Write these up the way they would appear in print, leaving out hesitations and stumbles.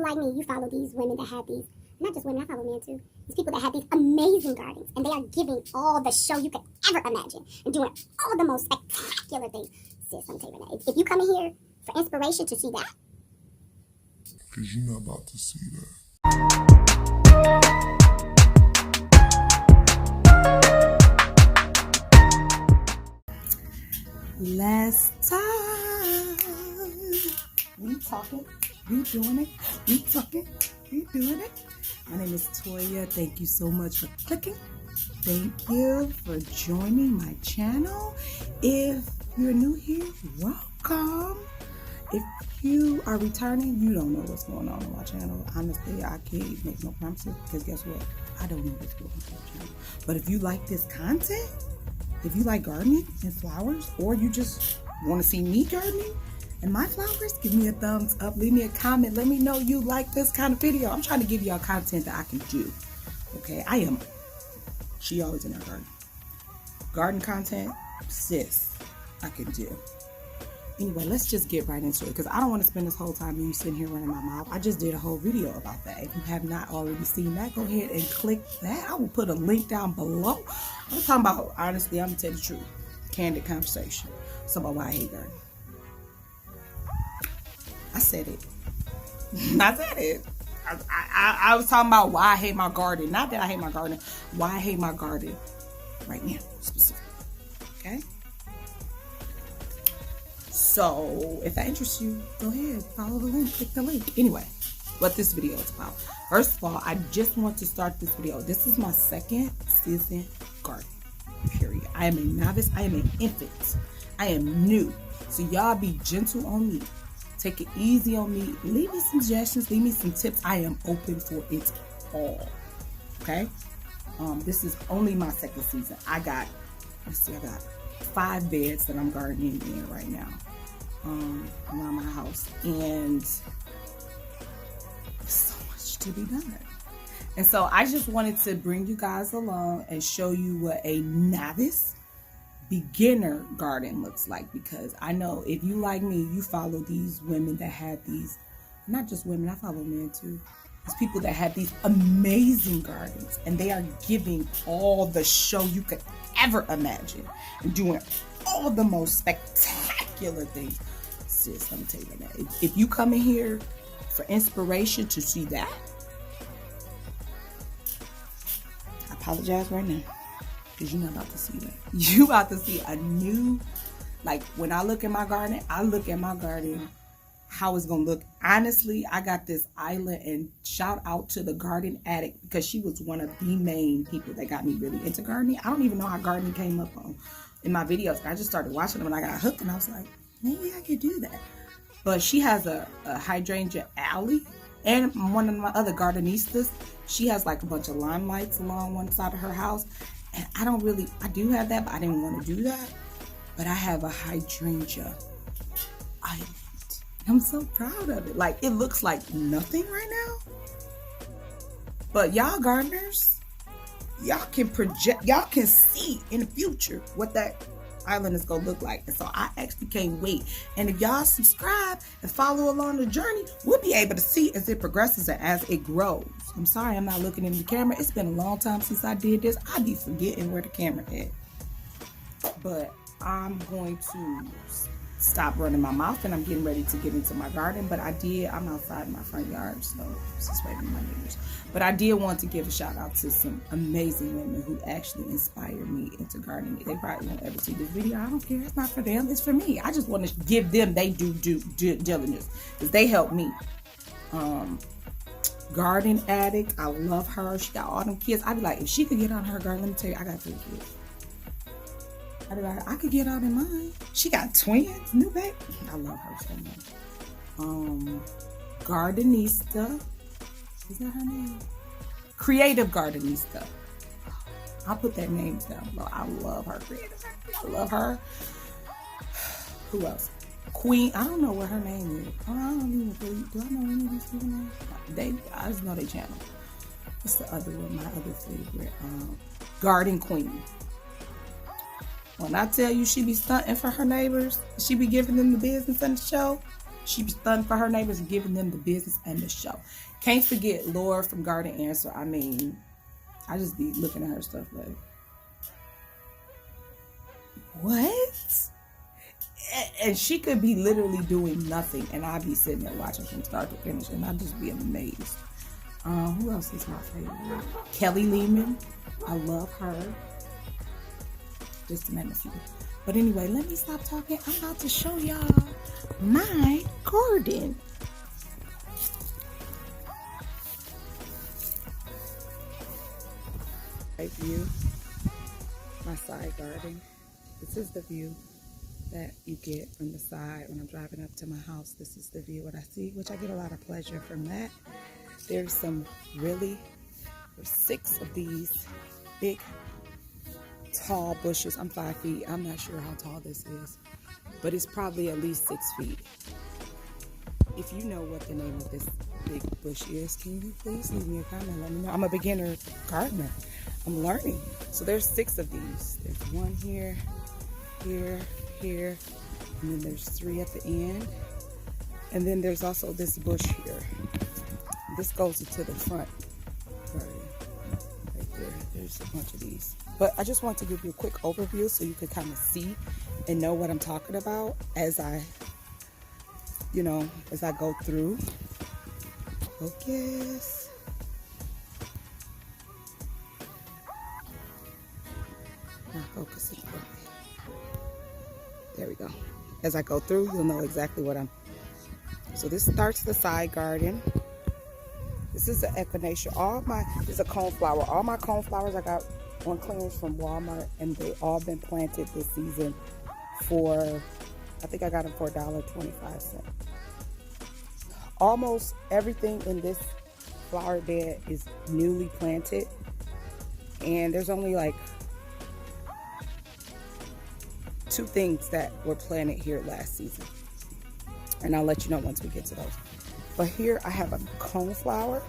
like me, you follow these women that have these, not just women, I follow men too, these people that have these amazing gardens, and they are giving all the show you could ever imagine, and doing all the most spectacular things. Sis, I'm telling you right now, if you come in here for inspiration to see that, because you're not about to see that. Last time we talking, we doing it, we talking, we doing it. My name is Toya. Thank you so much for clicking. Thank you for joining my channel. If you're new here, welcome. If you are returning, you don't know what's going on my channel. Honestly, I can't make no promises because guess what? I don't know what's going on my channel. But if you like this content, if you like gardening and flowers, or you just want to see me gardening and my flowers, give me a thumbs up, leave me a comment, let me know you like this kind of video. I'm trying to give y'all content that I can do. Okay, she always in her garden. Garden content, sis, I can do. Anyway, let's just get right into it because I don't want to spend this whole time you sitting here running my mouth. I just did a whole video about that. If you have not already seen that, go ahead and click that. I will put a link down below. I'm talking about, honestly, I'm going to tell you the truth. Candid conversation. It's about why I hate gardening. I said it. I said it. I was talking about why I hate my garden. Not that I hate my garden. Why I hate my garden right now, specifically. Okay? So, if that interests you, go ahead, follow the link, click the link. Anyway, what this video is about. First of all, I just want to start this video. This is my second season garden, period. I am a novice. I am an infant. I am new. So, y'all be gentle on me. Take it easy on me. Leave me some suggestions. Leave me some tips. I am open for it all. Okay? This is only my second season. I got 5 beds that I'm gardening in right now. Around my house, and there's so much to be done. And so I just wanted to bring you guys along and show you what a novice beginner garden looks like, because I know if you like me, you follow these women that have these, not just women, I follow men too. These people that have these amazing gardens, and they are giving all the show you could ever imagine and doing all the most spectacular things. Sis, let me tell you that. If you come in here for inspiration to see that, I apologize right now, because you're not about to see that. You about to see a new, like when I look at my garden, how it's gonna look. Honestly, I got this island, and shout out to the garden addict, because she was one of the main people that got me really into gardening. I don't even know how gardening came up in my videos. I just started watching them and I got hooked, and I was like, maybe I could do that. But she has a hydrangea alley, and one of my other gardenistas, she has like a bunch of limelights along one side of her house. And I do have that, but I didn't want to do that. But I have a hydrangea island. I'm so proud of it. Like, it looks like nothing right now. But y'all gardeners, y'all can see in the future what that island is gonna look like. And so I actually can't wait. And if y'all subscribe and follow along the journey, we'll be able to see as it progresses and as it grows. I'm sorry I'm not looking in the camera. It's been a long time since I did this. I be forgetting where the camera is. But I'm going to stop running my mouth, and I'm getting ready to get into my garden. But I'm outside in my front yard, so just waiting on my neighbors. But I did want to give a shout out to some amazing women who actually inspired me into gardening. They probably won't ever see this video. I don't care. It's not for them. It's for me. I just want to give them they due diligence, because they helped me. Garden addict. I love her. She got all them kids. I'd be like, if she could get on her garden, let me tell you, I got 3 kids. I'd be like, I could get out in mine. She got twins, new baby. I love her so much. Gardenista. Is that her name? Creative Cardenista. I'll put that name down below. I love her. I love her. Who else? Queen. I don't know what her name is. I don't even. Do I know any of these people names? I just know they channel. What's the other one? My other favorite. Garden Queen. When I tell you she be stunting for her neighbors, she be giving them the business and the show, She was stunned for her neighbors and giving them the business and the show. Can't forget Laura from Garden Answer. I mean, I just be looking at her stuff like, what? And she could be literally doing nothing, and I'd be sitting there watching from start to finish, and I'd just be amazed. Who else is my favorite? Kelly Lehman. I love her. Just to name a few. But anyway, let me stop talking. I'm about to show y'all my garden. Right view, my side garden. This is the view that you get from the side when I'm driving up to my house. This is the view what I see, which I get a lot of pleasure from that. There's there's 6 of these big tall bushes. I'm 5 feet. I'm not sure how tall this is, but it's probably at least 6 feet. If you know what the name of this big bush is, can you please leave me a comment? Let me know. I'm a beginner gardener. I'm learning. So there's 6 of these. There's one here, here, here, and then there's 3 at the end. And then there's also this bush here. This goes into the front garden. Right there. There's a bunch of these. But I just want to give you a quick overview so you can kind of see and know what I'm talking about as I go through. Focus. Not focusing for me. There we go. As I go through, you'll know exactly what I'm. So this starts the side garden. This is the echinacea. This is a coneflower. All my coneflowers I got on clearance from Walmart, and they all been planted this season for, I think I got them for $1.25. Almost everything in this flower bed is newly planted, and there's only like 2 things that were planted here last season, and I'll let you know once we get to those. But here I have a coneflower,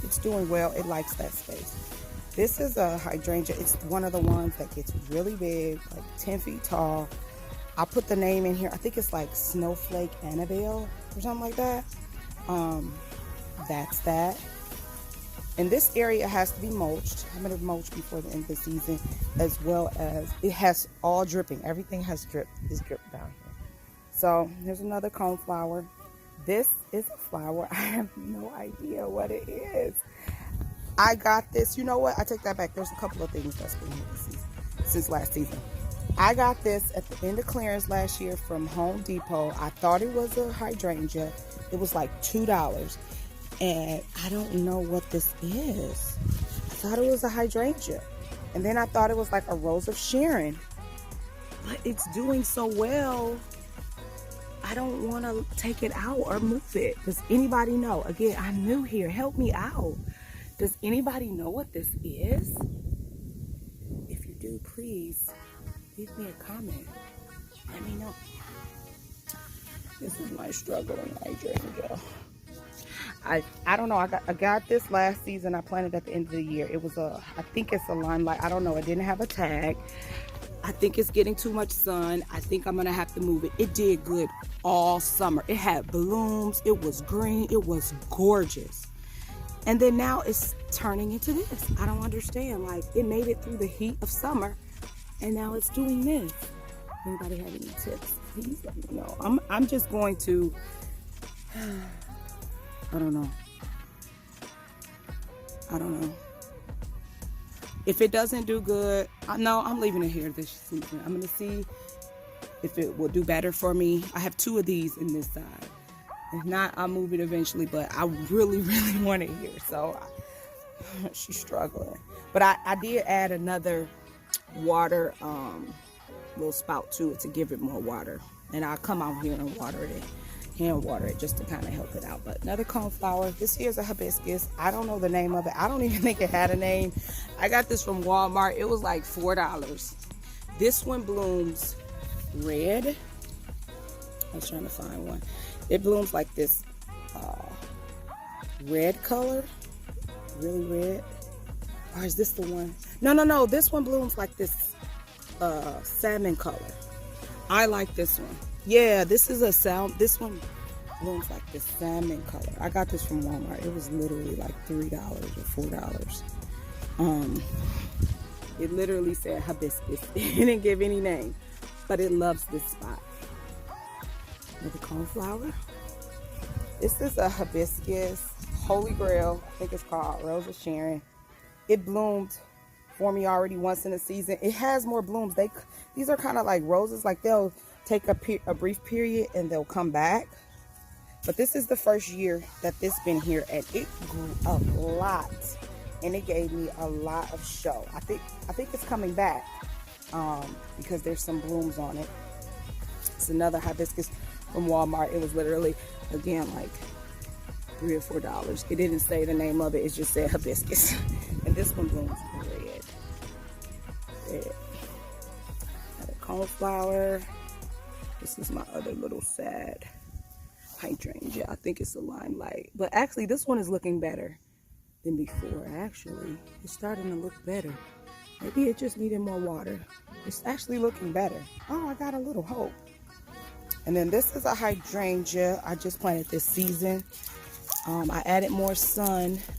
it's doing well. It likes that space. This is a hydrangea. It's one of the ones that gets really big, like 10 feet tall. I'll put the name in here. I think it's like Snowflake Annabelle or something like that. That's that. And this area has to be mulched. I'm going to mulch before the end of the season, as well as it has all dripping. Everything is dripped down here. So here's another coneflower. This is a flower. I have no idea what it is. I got this. You know what? I take that back. There's a couple of things that's been here this season, since last season. I got this at the end of clearance last year from Home Depot. I thought it was a hydrangea. It was like $2. And I don't know what this is. I thought it was a hydrangea. And then I thought it was like a Rose of Sharon. But it's doing so well, I don't want to take it out or move it. Does anybody know? Again, I'm new here. Help me out. Does anybody know what this is? If you do, please leave me a comment. Let me know. This is my struggling hydrangea. I don't know. I got this last season. I planted at the end of the year. It was I think it's a limelight. I don't know. It didn't have a tag. I think it's getting too much sun. I think I'm gonna have to move it. It did good all summer. It had blooms. It was green. It was gorgeous. And then now it's turning into this. I don't understand. Like, it made it through the heat of summer, and now it's doing this. Anybody have any tips? Please let me know. I'm just going to. I don't know. If it doesn't do good, I'm leaving it here this season. I'm going to see if it will do better for me. I have 2 of these in this side. If not, I'll move it eventually, but I really, really want it here. So she's struggling. But I did add another water little spout to it to give it more water. And I'll come out here and hand water it just to kind of help it out. But another coneflower. This here is a hibiscus. I don't know the name of it. I don't even think it had a name. I got this from Walmart. It was like $4. This one blooms red. I was trying to find one. It blooms like this red color. Really red. Or is this the one? No. This one blooms like this salmon color. I like this one. Yeah, this is this one blooms like the salmon color. I got this from Walmart. It was literally like $3 or $4. It literally said hibiscus. It didn't give any name, but it loves this spot. With the coneflower. This is a hibiscus, Holy Grail. I think it's called Rose of Sharon. It bloomed for me already once in the season. It has more blooms. These are kind of like roses. Like they'll take a brief period and they'll come back. But this is the first year that this been here, and it grew a lot, and it gave me a lot of show. I think it's coming back because there's some blooms on it. It's another hibiscus from Walmart. It was literally, again, like $3 or $4. It didn't say the name of it. It just said hibiscus. And this one blooms red. Got a coneflower. This is my other little sad hydrangea. I think it's a limelight. But actually, this one is looking better than before. Actually, it's starting to look better. Maybe it just needed more water. It's actually looking better. Oh, I got a little hope. And then this is a hydrangea I just planted this season. I added more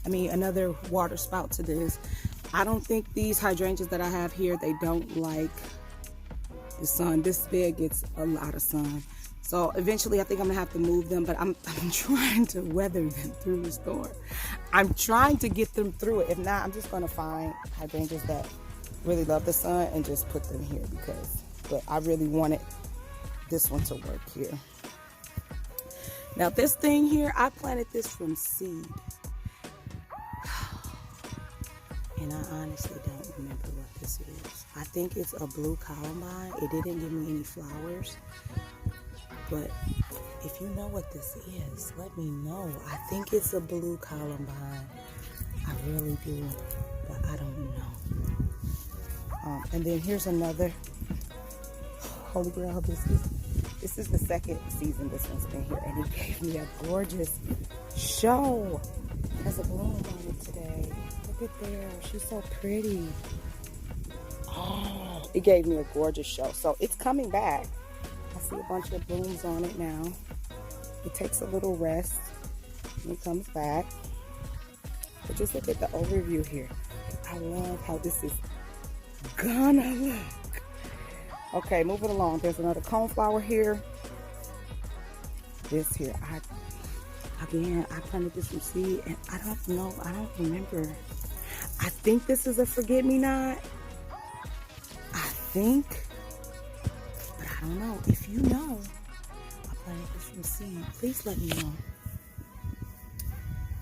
another water spout to this. I don't think these hydrangeas that I have here, they don't like the sun. This bed gets a lot of sun. So eventually I think I'm gonna have to move them, but I'm trying to weather them through the storm. I'm trying to get them through it. If not, I'm just gonna find hydrangeas that really love the sun and just put them here but I really wanted this one to work here. Now this thing here, I planted this from seed. And I honestly don't remember what this is. I think it's a blue columbine. It didn't give me any flowers. But if you know what this is, let me know. I think it's a blue columbine. I really do, but I don't know. And then here's another Holy Grail hibiscus. This is the second season this one's been here, and it gave me a gorgeous show. There's a bloom on it today. Look at there. She's so pretty. Oh, it gave me a gorgeous show. So it's coming back. I see a bunch of blooms on it now. It takes a little rest and it comes back. But just look at the overview here. I love how this is gonna look. Okay, moving along. There's another coneflower here. This here, I planted this from seed, and I don't know. I don't remember. I think this is a forget-me-not. I think. But I don't know. If you know, I planted this from seed. Please let me know.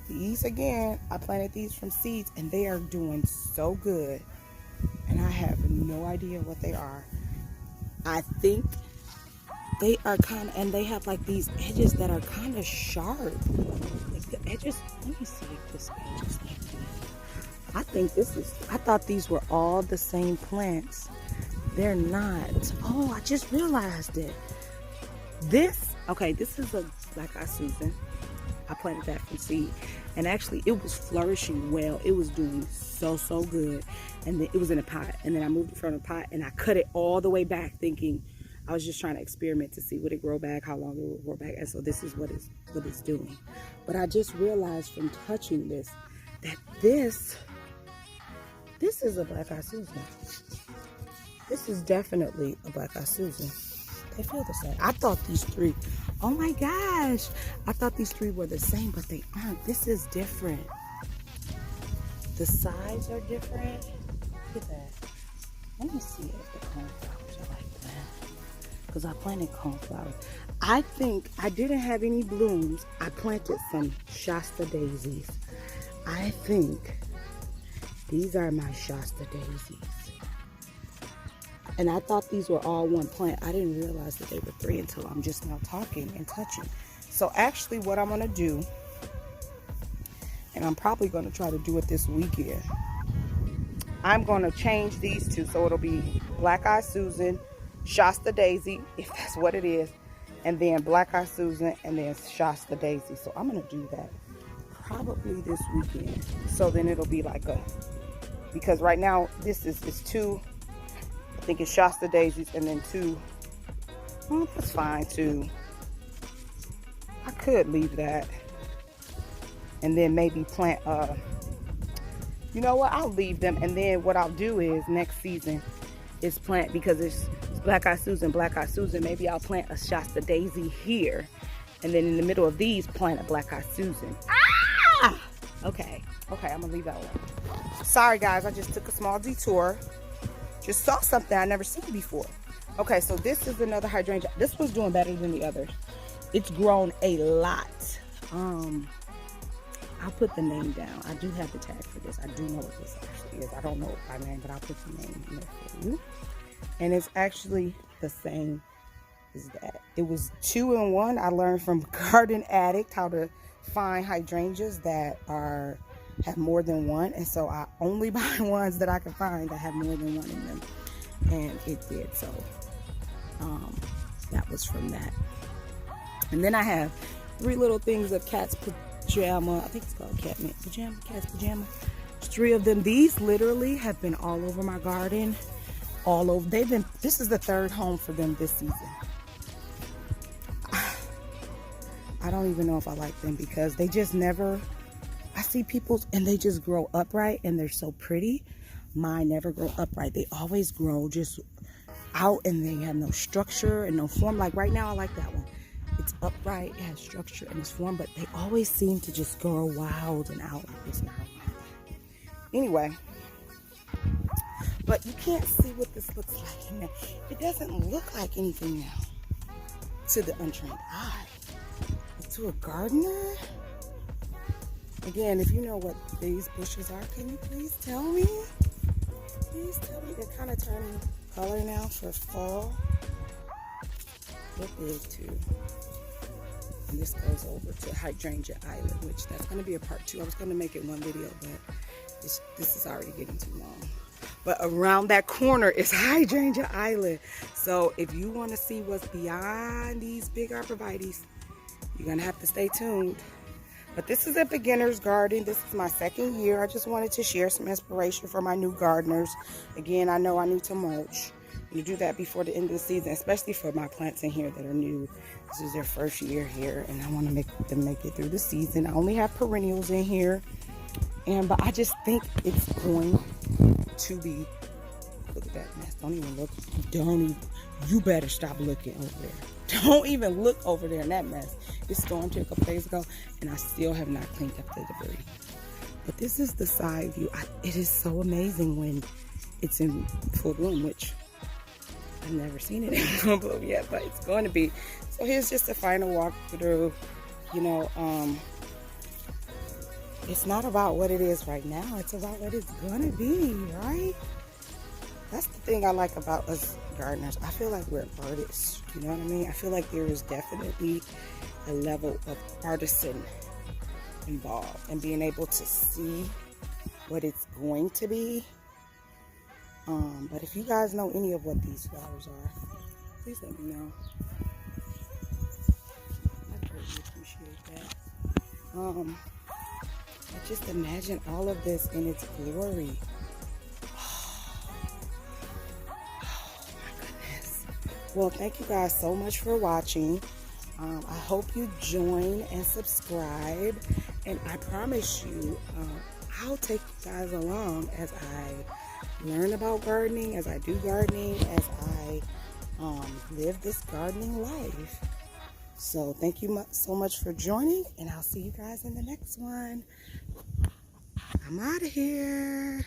These again, I planted these from seeds, and they are doing so good. And I have no idea what they are. I think they are kind of, and they have like these edges that are kind of sharp. Like the edges, let me see if this edge is like that. I thought these were all the same plants. They're not. Oh, I just realized it. This is a black-eyed Susan. I planted that from seed. And actually, it was flourishing well. It was doing so good. And then it was in a pot. And then I moved it from a pot and I cut it all the way back, thinking I was just trying to experiment to see would it grow back, how long it would grow back. And so this is what it's doing. But I just realized from touching this that this is a black-eyed Susan. This is definitely a black-eyed Susan. They feel the same. I thought these three, oh my gosh, I thought these three were the same, but they aren't. This is different. The sides are different. Look at that. Let me see if the coneflowers are like that. Because I planted coneflowers. I think I didn't have any blooms. I planted some Shasta daisies. I think these are my Shasta daisies. And I thought these were all one plant. I didn't realize that they were three until I'm just now talking and touching. So actually what I'm going to do, and I'm probably going to try to do it this weekend, I'm going to change these two. So it'll be Black-Eyed Susan, Shasta Daisy, if that's what it is, and then Black-Eyed Susan, and then Shasta Daisy. So I'm going to do that probably this weekend. So then it'll be like because right now this is two, I think it's Shasta Daisies, and then two Well, that's fine too. I could leave that. And then maybe plant, you know what? I'll leave them. And then what I'll do is next season is plant, because it's Black Eyed Susan, maybe I'll plant a Shasta Daisy here. And then in the middle of these, plant a Black Eyed Susan. Ah! Okay, I'm gonna leave that alone. Sorry guys, I just took a small detour. Just saw something I never seen before. Okay, so this is another hydrangea. This one's doing better than the others. It's grown a lot. I'll put the name down. I do have the tag for this. I do know what this actually is. I don't know it by name, but I'll put the name in there for you. And it's actually the same as that. It was 2 in 1. I learned from Garden Addict how to find hydrangeas that have more than one. And so I only buy ones that I can find that have more than one in them. And it did. So that was from that. And then I have 3 little things of cat's pajama. I think it's called cat's pajama. 3 of them. These literally have been all over my garden. All over. This is the 3rd home for them this season. I don't even know if I like them because they just never, I see people's and they just grow upright and they're so pretty. Mine never grow upright. They always grow just out and they have no structure and no form. Like right now, I like that one. It's upright, it has structure and it's form, but they always seem to just grow wild and out like this now. Anyway, but you can't see what this looks like in there. It doesn't look like anything now to the untrained eye. But to a gardener, again, if you know what these bushes are, can you please tell me? Please tell me. They're kind of turning color now for fall. They're big too. And this goes over to Hydrangea Island, which that's going to be a part 2. I was going to make it one video, but this is already getting too long. But around that corner is Hydrangea Island. So if you want to see what's beyond these big arborvitaes, you're going to have to stay tuned. But this is a beginner's garden. This is my 2nd year. I just wanted to share some inspiration for my new gardeners. Again, I know I need to mulch. You do that before the end of the season, especially for my plants in here that are new. This is their 1st year here, and I want to make them make it through the season. I only have perennials in here, but I just think it's going to be. Look at that mess. Don't even look. You better stop looking over there. Don't even look over there in that mess. It stormed here a couple days ago, and I still have not cleaned up the debris. But this is the side view. It is so amazing when it's in full bloom, which I've never seen it in full bloom yet, but it's going to be. So here's just a final walkthrough. You know, it's not about what it is right now. It's about what it's going to be, right? That's the thing I like about us gardeners. I feel like we're artists. You know what I mean? I feel like there is definitely a level of artisan involved and being able to see what it's going to be. But if you guys know any of what these flowers are, please let me know. I greatly appreciate that. I just imagine all of this in its glory. Well, thank you guys so much for watching. I hope you join and subscribe. And I promise you, I'll take you guys along as I learn about gardening, as I do gardening, as I live this gardening life. So thank you so much for joining, and I'll see you guys in the next one. I'm out of here.